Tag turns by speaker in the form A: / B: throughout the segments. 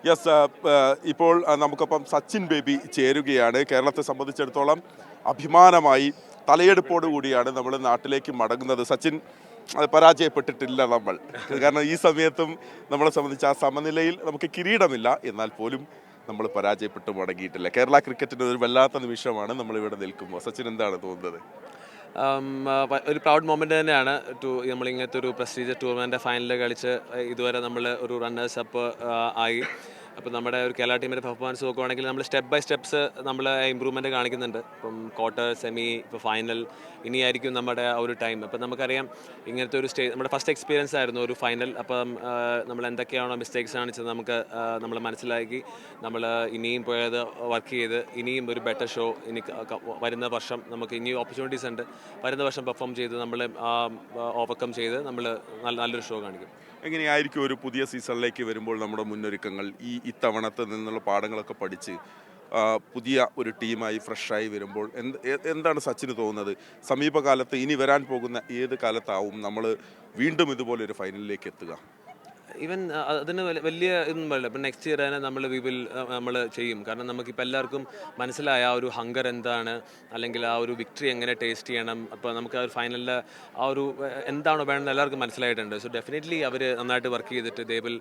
A: Yes, ഇപ്പോൾ നമുക്കൊപ്പം Sachin baby ചേരുകയാണ്. കേരളത്തെ സംബന്ധിച്ചിടത്തോളം അഭിമാനമായി തലയെടുപ്പോടു കൂടിയാണ് നമ്മൾ നാട്ടിലേക്ക് മടങ്ങുന്നത്. സച്ചിൻ പരാജയപ്പെട്ടിട്ടില്ല നമ്മൾ. കാരണം ഈ സമയത്തും നമ്മളെ സംബന്ധിച്ച് ആ സമനിലയിൽ നമുക്ക് കിരീടമില്ല, എന്നാൽ പോലും നമ്മൾ പരാജയപ്പെട്ട് മടങ്ങിയിട്ടില്ല. കേരള ക്രിക്കറ്റിൻ്റെ ഒരു വല്ലാത്ത നിമിഷമാണ് നമ്മളിവിടെ നിൽക്കുമ്പോൾ. സച്ചിൻ എന്താണ് തോന്നുന്നത്?
B: ഒരു പ്രൗഡ് മൊമെൻ്റ് തന്നെയാണ്. നമ്മൾ ഇങ്ങനത്തെ ഒരു പ്രസ്റ്റീജിയസ് ടൂർണമെൻ്റ് ഫൈനൽ കളിച്ച് ഇതുവരെ നമ്മൾ ഒരു റണ്ണേഴ്സ് അപ്പ് ആയി. അപ്പോൾ നമ്മുടെ ഒരു കേരള ടീമിൻ്റെ പെർഫോമൻസ് നോക്കുവാണെങ്കിൽ നമ്മൾ സ്റ്റെപ്പ് ബൈ സ്റ്റെപ്സ് നമ്മൾ ഇമ്പ്രൂവ്മെൻറ്റ് കാണിക്കുന്നുണ്ട്. ഇപ്പം ക്വാർട്ടർ, സെമി, ഇപ്പോൾ ഫൈനൽ, ഇനിയായിരിക്കും നമ്മുടെ ആ ഒരു ടൈം. അപ്പം നമുക്കറിയാം ഇങ്ങനത്തെ ഒരു നമ്മുടെ ഫസ്റ്റ് എക്സ്പീരിയൻസ് ആയിരുന്നു ഒരു ഫൈനൽ. അപ്പം നമ്മൾ എന്തൊക്കെയാണോ മിസ്റ്റേക്സ് കാണിച്ചത് നമുക്ക് നമ്മൾ മനസ്സിലാക്കി നമ്മൾ ഇനിയും പോയത് വർക്ക് ചെയ്ത് ഇനിയും ഒരു ബെറ്റർ ഷോ ഇനി വരുന്ന വർഷം നമുക്ക് ഇനിയും ഓപ്പർച്യൂണിറ്റീസ് ഉണ്ട്. വരുന്ന വർഷം പെർഫോം ചെയ്ത് നമ്മൾ ഓവർകം ചെയ്ത് നമ്മൾ നല്ലൊരു ഷോ കാണിക്കും.
A: എങ്ങനെയായിരിക്കും ഒരു പുതിയ സീസണിലേക്ക് വരുമ്പോൾ നമ്മുടെ മുന്നൊരുക്കങ്ങൾ? ഇത്തവണത്തെ നിന്നുള്ള പാഠങ്ങളൊക്കെ പഠിച്ച് പുതിയ ഒരു ടീമായി ഫ്രഷായി വരുമ്പോൾ എന്താണ് സച്ചിന് തോന്നുന്നത്? സമീപകാലത്ത് ഇനി വരാൻ പോകുന്ന ഏത് കാലത്താവും നമ്മൾ വീണ്ടും ഇതുപോലെ ഒരു ഫൈനലിലേക്ക് എത്തുക?
B: ഈവൻ അതിന് വലിയ ഇതൊന്നും പറയില്ല. ഇപ്പം നെക്സ്റ്റ് ഇയർ തന്നെ നമ്മൾ ചെയ്യും. കാരണം നമുക്കിപ്പോൾ എല്ലാവർക്കും മനസ്സിലായ ആ ഒരു ഹങ്കർ എന്താണ്, അല്ലെങ്കിൽ ആ ഒരു വിക്ടറി എങ്ങനെ ടേസ്റ്റ് ചെയ്യണം. അപ്പോൾ നമുക്ക് ആ ഒരു ഫൈനലിൽ ആ ഒരു എന്താണോ വേണമെന്ന് എല്ലാവർക്കും മനസ്സിലായിട്ടുണ്ട്. സോ ഡെഫിനറ്റ്ലി അവർ നന്നായിട്ട് വർക്ക് ചെയ്തിട്ട് വിൽ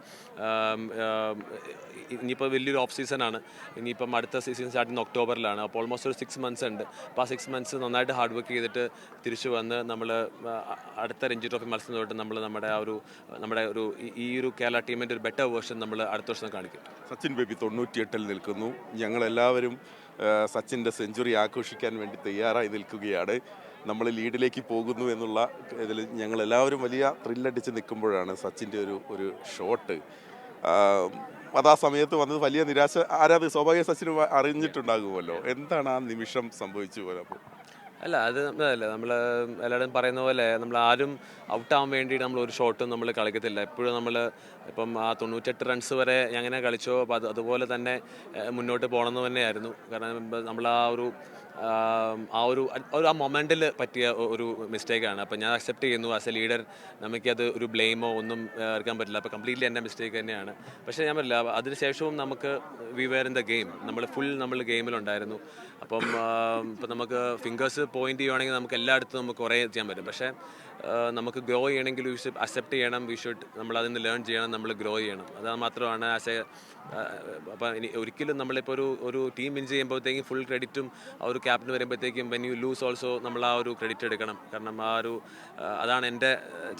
B: ഇനിയിപ്പോൾ വലിയൊരു ഓഫ് സീസണാണ്. ഇനിയിപ്പം അടുത്ത സീസൺ സ്റ്റാർട്ട് ചെയ്യുന്ന ഒക്ടോബറിലാണ്. അപ്പോൾ ഓൾമോസ്റ്റ് ഒരു 6 months ഉണ്ട്. അപ്പോൾ ആ 6 months നന്നായിട്ട് ഹാർഡ് വർക്ക് ചെയ്തിട്ട് തിരിച്ചു വന്ന് നമ്മൾ അടുത്ത രഞ്ജി ട്രോഫി മത്സരം തൊട്ട് നമ്മൾ നമ്മുടെ ഒരു ഈ ഒരു കേരള ടീമിൻ്റെ ഒരു ബെറ്റർ വേർഷൻ നമ്മൾ അടുത്ത വർഷം കാണിക്കും.
A: സച്ചിൻ ബേബി 98 നിൽക്കുന്നു. ഞങ്ങളെല്ലാവരും സച്ചിൻ്റെ സെഞ്ചുറി ആഘോഷിക്കാൻ വേണ്ടി തയ്യാറായി നിൽക്കുകയാണ്. നമ്മൾ ലീഡിലേക്ക് പോകുന്നു എന്നുള്ള ഇതിൽ ഞങ്ങളെല്ലാവരും വലിയ ത്രില്ലടിച്ച് നിൽക്കുമ്പോഴാണ് സച്ചിൻ്റെ ഒരു ഷോട്ട്. അത് ആ സമയത്ത് വന്നത് വലിയ നിരാശ. സ്വാഭാവിക സച്ചിന് അറിഞ്ഞിട്ടുണ്ടാകുമല്ലോ. എന്താണ് ആ നിമിഷം സംഭവിച്ചു പോലെ? അപ്പോൾ
B: അല്ല, അതല്ല, നമ്മൾ എല്ലാവരും പറയുന്ന പോലെ നമ്മൾ ആരും ഔട്ടാവാൻ വേണ്ടി നമ്മൾ ഒരു ഷോട്ടും നമ്മൾ കളിക്കത്തില്ല. എപ്പോഴും നമ്മൾ ഇപ്പം ആ 98 റൺസ് വരെ എങ്ങനെ കളിച്ചോ അപ്പോൾ അതുപോലെ തന്നെ മുന്നോട്ട് പോകണമെന്ന് തന്നെയായിരുന്നു. കാരണം നമ്മൾ ആ മൊമെൻറ്റിൽ പറ്റിയ ഒരു മിസ്റ്റേക്കാണ്. അപ്പം ഞാൻ അക്സെപ്റ്റ് ചെയ്യുന്നു. ആസ് എ ലീഡർ നമുക്കത് ഒരു ബ്ലെയിമോ ഒന്നും എടുക്കാൻ പറ്റില്ല. അപ്പോൾ കംപ്ലീറ്റ്ലി എൻ്റെ മിസ്റ്റേക്ക് തന്നെയാണ്. പക്ഷേ ഞാൻ പറ്റില്ല, അതിനുശേഷവും നമുക്ക് we were in the game. നമ്മൾ ഗെയിമിലുണ്ടായിരുന്നു. അപ്പം ഇപ്പം നമുക്ക് ഫിംഗേഴ്സ് പോയിന്റ് ചെയ്യുവാണെങ്കിൽ നമുക്ക് എല്ലായിടത്തും നമുക്ക് കുറേ ചെയ്യാൻ പറ്റും. പക്ഷേ നമുക്ക് ഗ്രോ ചെയ്യണമെങ്കിൽ വി ഷുഡ് അക്സെപ്റ്റ് ചെയ്യണം, നമ്മൾ അതിൽ നിന്ന് ലേൺ ചെയ്യണം, നമ്മൾ ഗ്രോ ചെയ്യണം. അത് മാത്രമാണ് അപ്പം ഒരിക്കലും നമ്മളിപ്പോൾ ഒരു ടീം വിൻ ചെയ്യുമ്പോഴത്തേക്കും ഫുൾ ക്രെഡിറ്റും ആ ഒരു ക്യാപ്റ്റന് വരുമ്പോഴത്തേക്കും വെൻ യു ലൂസ് ഓൾസോ നമ്മൾ ആ ഒരു ക്രെഡിറ്റ് എടുക്കണം. കാരണം അതാണ് എൻ്റെ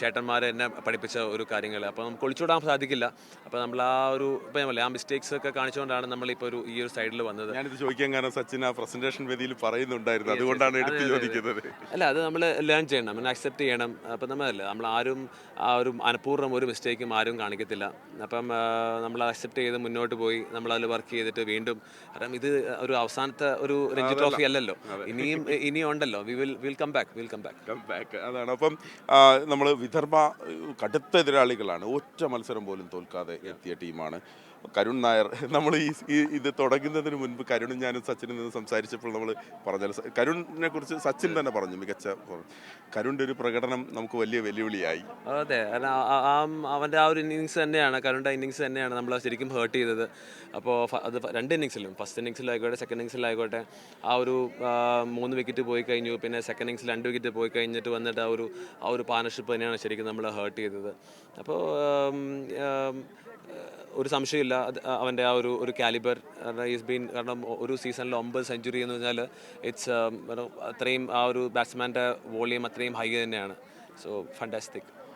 B: ചേട്ടന്മാർ എന്നെ പഠിപ്പിച്ച ഒരു കാര്യങ്ങൾ. അപ്പോൾ നമുക്ക് ഒളിച്ചുവിടാൻ സാധിക്കില്ല. അപ്പോൾ നമ്മൾ ഇപ്പം ആ മിസ്റ്റേക്സ് ഒക്കെ കാണിച്ചുകൊണ്ടാണ് നമ്മളിപ്പോൾ ഈ ഒരു സൈഡിൽ വന്നത്.
A: ഞാനിത് ചോദിക്കാൻ കാരണം സച്ചിൻ ആ പ്രസന്റേഷൻ വേദിയിൽ പറയുന്നുണ്ടായിരുന്നു, അതുകൊണ്ടാണ് എടുത്ത് ചോദിക്കുന്നത്.
B: അല്ല, അത് നമ്മൾ ലേൺ ചെയ്യണം, നമ്മൾ അക്സെപ്റ്റ് ചെയ്യണം. അപ്പം നമ്മൾ ആരും ആ ഒരു അനപൂർവ്വം ഒരു മിസ്റ്റേക്കും ആരും കാണിക്കത്തില്ല. അപ്പം നമ്മൾ അക്സെപ്റ്റ് ചെയ്ത് മുന്നോട്ട് പോയി നമ്മളതിൽ വർക്ക് ചെയ്തിട്ട് വീണ്ടും, കാരണം ഇത് ഒരു അവസാനത്തെ ഒരു രഞ്ജി ട്രോഫി അല്ലല്ലോ, ഇനിയും ഉണ്ടല്ലോ. Will come back.
A: അതാണ്. അപ്പം നമ്മൾ വിദർഭ കടുത്ത എതിരാളികളാണ്. ഒറ്റ മത്സരം പോലും തോൽക്കാതെ എത്തിയ ടീമാണ്. കരുൺ നായർ, നമ്മൾ ഇത് തുടങ്ങുന്നതിന് മുൻപ് കരുണും ഞാനും സച്ചിനിൽ നിന്ന് സംസാരിച്ചപ്പോൾ നമ്മൾ പറഞ്ഞാൽ കരുണിനെ കുറിച്ച് സച്ചിൻ തന്നെ പറഞ്ഞു കരുണിൻ്റെ ഒരു പ്രകടനം നമുക്ക് വലിയ വെല്ലുവിളിയായി.
B: അതെ, അവൻ്റെ ആ ഒരു ഇന്നിങ്സ് തന്നെയാണ്, കരുണിൻ്റെ ഇന്നിങ്സ് തന്നെയാണ് നമ്മൾ ശരിക്കും ഹേർട്ട് ചെയ്തത്. അപ്പോൾ അത് 2 ഇന്നിങ്സിലും, ഫസ്റ്റ് ഇന്നിങ്സിലായിക്കോട്ടെ സെക്കൻഡ് ഇന്നിങ്സിലായിക്കോട്ടെ, ആ ഒരു 3 വിക്കറ്റ് പോയി കഴിഞ്ഞു. പിന്നെ സെക്കൻഡ് ഇന്നിങ്സിൽ 2 വിക്കറ്റ് പോയി കഴിഞ്ഞിട്ട് വന്നിട്ട് ആ ഒരു പാർട്ണർഷിപ്പ് തന്നെയാണ് ശരിക്കും നമ്മൾ ഹേർട്ട് ചെയ്തത്. അപ്പോൾ ഒരു സംശയമില്ല അവൻ്റെ ആ ഒരു കാലിബർ. കാരണം ഒരു സീസണിൽ 9 സെഞ്ചുറി എന്ന് പറഞ്ഞാൽ അത്രയും ആ ഒരു ബാറ്റ്സ്മാൻ്റെ വോളിയം അത്രയും ഹൈ തന്നെയാണ്. So fantastic.